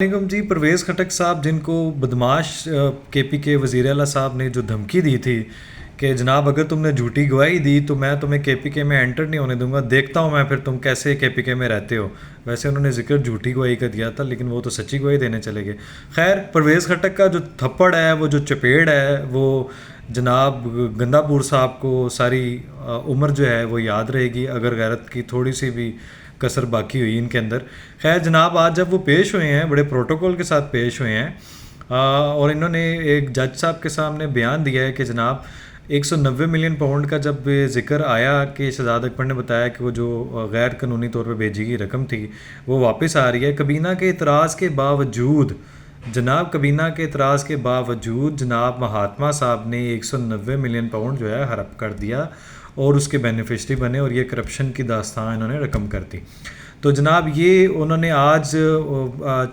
निगम जी, परवेज़ खटक साहब जिनको बदमाश केपी के वज़ीर आला साहब ने जो धमकी दी थी कि जनाब अगर तुमने झूठी गवाही दी तो मैं तुम्हें केपीके में एंटर नहीं होने दूंगा, देखता हूँ मैं फिर तुम कैसे केपीके में रहते हो। वैसे उन्होंने जिक्र झूठी गवाही का दिया था, लेकिन वो तो सच्ची गवाही देने चले गए। खैर, परवेज़ खटक का जो थप्पड़ है, वो जो चपेड़ है, वो जनाब गंदापुर साहब को सारी उम्र जो है वो याद रहेगी, अगर गैरत की थोड़ी सी भी कसर बाकी हुई इनके अंदर। खैर जनाब, आज जब वो पेश हुए हैं, बड़े प्रोटोकॉल के साथ पेश हुए हैं, और इन्होंने एक जज साहब के सामने बयान दिया है कि जनाब 190 मिलियन पाउंड का जब जिक्र आया कि शहजाद अकबर ने बताया कि वो जो गैर कानूनी तौर पर भेजी गई रकम थी वो वापस आ रही है, कबीना के इतराज़ के बावजूद, जनाब कबीना के इतराज़ के बावजूद जनाब महात्मा साहब ने 190 मिलियन पाउंड जो है हड़प कर दिया और उसके बेनिफिशरी बने, और ये करप्शन की दास्तान इन्होंने रकम कर दी। तो जनाब ये उन्होंने आज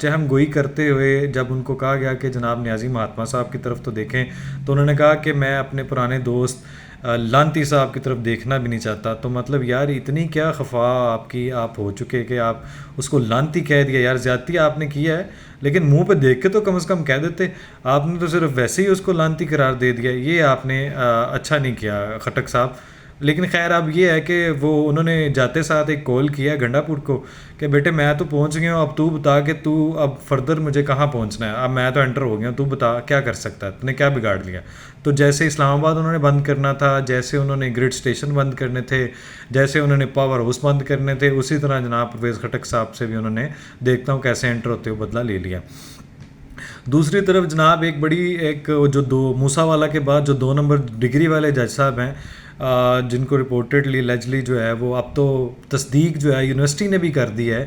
चहम गोई करते हुए जब उनको कहा गया कि जनाब न्याजी महात्मा साहब की तरफ तो देखें, तो उन्होंने कहा कि मैं अपने पुराने दोस्त लांती साहब की तरफ देखना भी नहीं चाहता। तो मतलब यार, इतनी क्या खफा आपकी आप हो चुके कि आप उसको लांती कह दिया। यार ज़्यादती आपने किया है, लेकिन मुंह पे देख के तो कम से कम कह देते। आपने तो सिर्फ वैसे ही उसको लांती करार दे दिया। ये आपने अच्छा नहीं किया खटक साहब। लेकिन खैर अब ये है कि वो उन्होंने जाते साथ एक कॉल किया गंडापुर को कि बेटे मैं तो पहुंच गया हूँ, अब तू बता कि तू अब फर्दर मुझे कहाँ पहुंचना है। अब मैं तो एंटर हो गया हूँ, तू बता क्या कर सकता है, तूने क्या बिगाड़ लिया। तो जैसे इस्लामाबाद उन्होंने बंद करना था, जैसे उन्होंने ग्रिड स्टेशन बंद करने थे, जैसे उन्होंने पावर हाउस बंद करने थे, उसी तरह जनाब परवेज़ खटक साहब से भी उन्होंने देखता हूँ कैसे एंटर होते हुए बदला ले लिया। दूसरी तरफ जनाब एक बड़ी एक जो दो मूसा वाला के बाद जो 2 नंबर डिग्री वाले जज साहब हैं, जिनको रिपोर्टेडली लेजली जो है वो अब तो तस्दीक जो है यूनिवर्सिटी ने भी कर दी है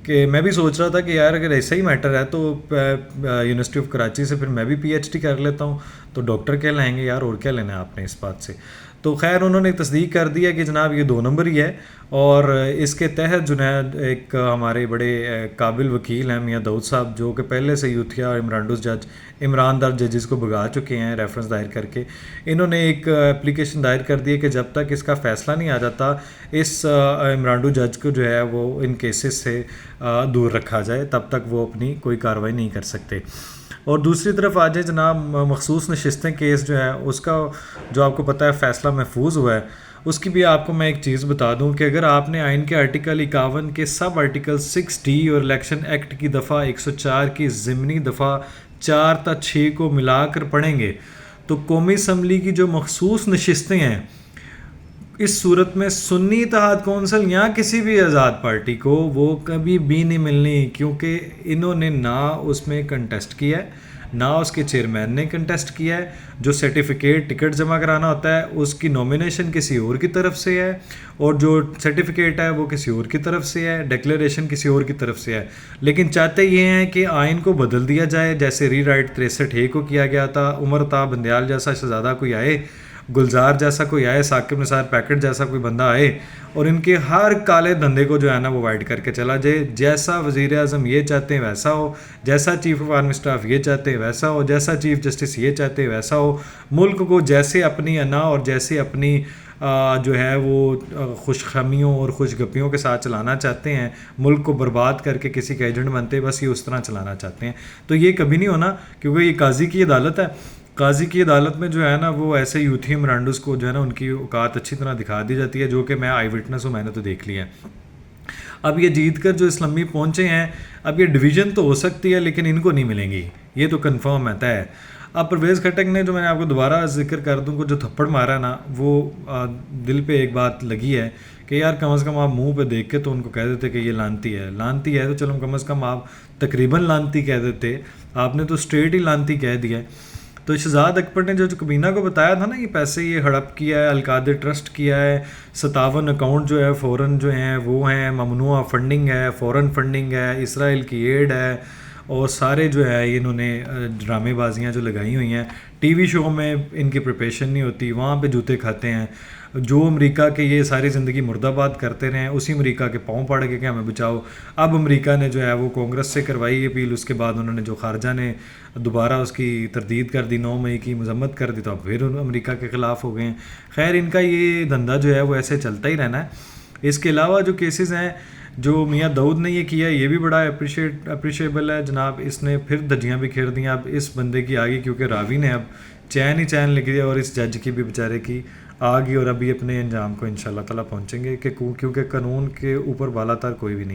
कि मैं भी सोच रहा था कि यार अगर ऐसा ही मैटर है तो यूनिवर्सिटी ऑफ कराची से फिर मैं भी पीएचडी कर लेता हूँ, तो डॉक्टर क्या लाएंगे यार, और क्या लेना है आपने इस बात से। तो खैर उन्होंने तस्दीक कर दिया कि जनाब ये 2 नंबर ही है, और इसके तहत जुनैद एक हमारे बड़े काबिल वकील हैं मियाँ दाऊद साहब, जो कि पहले से यूथिया और इमरानडूस जज ईमानदार जजेस को भगा चुके हैं रेफरेंस दायर करके, इन्होंने एक एप्लीकेशन दायर कर दी है कि जब तक इसका फ़ैसला नहीं आ जाता इस इमरानडू जज को जो है वो इन केसेस से दूर रखा जाए, तब तक वो अपनी कोई कार्रवाई नहीं कर सकते। और दूसरी तरफ आज जनाब मखसूस नशिस्तें केस जो है उसका जो आपको पता है फ़ैसला महफूज हुआ है, उसकी भी आपको मैं एक चीज़ बता दूं कि अगर आपने आइन के आर्टिकल 51 के सब आर्टिकल 6D और इलेक्शन एक्ट की दफ़ा 104 की ज़िमनी दफ़ा 4 ता 6 को मिलाकर पढ़ेंगे तो कौमी असम्बली की जो मखसूस नशिस्तें हैं, इस सूरत में सुन्नी इत्तेहाद कौंसिल या किसी भी आज़ाद पार्टी को वो कभी भी नहीं मिलनी, क्योंकि इन्होंने ना उसमें कंटेस्ट किया है, ना उसके चेयरमैन ने कंटेस्ट किया है। जो सर्टिफिकेट टिकट जमा कराना होता है उसकी नॉमिनेशन किसी और की तरफ से है, और जो सर्टिफिकेट है वो किसी और की तरफ से है, डिक्लेरेशन किसी और की तरफ से है। लेकिन चाहते ये हैं कि आइन को बदल दिया जाए, जैसे रीराइट 63A को किया गया था। उमर ता बंदयाल जैसा शहजादा कोई आए, गुलजार जैसा कोई आए, साकिब निसार पैकेट जैसा कोई बंदा आए, और इनके हर काले धंधे को जो है ना वो वाइड करके चला जाए। जैसा वज़ीर आज़म ये चाहते हैं वैसा हो, जैसा चीफ़ ऑफ आर्मी स्टाफ ये चाहते हैं वैसा हो, जैसा चीफ़ जस्टिस ये चाहते हैं वैसा हो। मुल्क को जैसे अपनी अना और जैसे अपनी जो है वो खुशखमियों और खुशगपियों के साथ चलाना चाहते हैं, मुल्क को बर्बाद करके किसी का एजेंट बनते बस ये उस तरह चलाना चाहते हैं। तो ये कभी नहीं होना, क्योंकि ये काजी की अदालत है। काजी की अदालत में जो है ना वो ऐसे यूथी इमरानडूस को जो है ना उनकी औकात अच्छी तरह दिखा दी जाती है, जो कि मैं आई विटनेस हूँ, मैंने तो देख लिया है। अब ये जीत कर जो इस्लामी पहुँचे हैं, अब ये डिवीज़न तो हो सकती है लेकिन इनको नहीं मिलेंगी, ये तो कंफर्म है, तय है। अब परवेज़ खटक ने जो मैंने आपको दोबारा जिक्र कर दूँ को जो थप्पड़ मारा ना, वो दिल पे एक बात लगी है कि यार कम से कम आप मुंह पे देख के तो उनको कह देते कि ये लानती है। लानती है तो चलो कम से कम आप तकरीबन लानती कह देते, आपने तो स्ट्रेट ही लानती कह दिया। तो शहजाद अकबर ने जो कबीना को बताया था ना ये पैसे ये हड़प किया है, अलकादर ट्रस्ट किया है, 57 अकाउंट जो है फ़ौरन जो हैं वो हैं, ममनुआ फंडिंग है, फ़ौरन फंडिंग है, इसराइल की एड है, और सारे जो है इन्होंने ड्रामेबाजियाँ जो लगाई हुई हैं। टीवी शो में इनकी प्रिपरेशन नहीं होती, वहाँ पे जूते खाते हैं। जो अमेरिका के ये सारी ज़िंदगी मुर्दाबाद करते रहे, उसी अमेरिका के पाँव पड़ के कि हमें बचाओ। अब अमेरिका ने जो है वो कांग्रेस से करवाई अपील, उसके बाद उन्होंने जो खारजा ने दोबारा उसकी तरदीद कर दी, 9 मई की मजम्मत कर दी, तो अब फिर अमेरिका के ख़िलाफ़ हो गए हैं। खैर इनका ये धंधा जो है वो ऐसे चलता ही रहना है। इसके अलावा जो केसेस हैं جو میاں داؤد نے یہ کیا یہ بھی بڑا اپریشیبل ہے جناب. اس نے پھر دھجیاں بھی کھیر دیں اب اس بندے کی آگے, کیونکہ راوی نے اب چین ہی چین لکھ دیا, اور اس جج کی بھی بیچارے کی آگے, اور ابھی اپنے انجام کو انشاءاللہ تعالیٰ پہنچیں گے کہ کیونکہ قانون کے اوپر بالا تر کوئی بھی نہیں.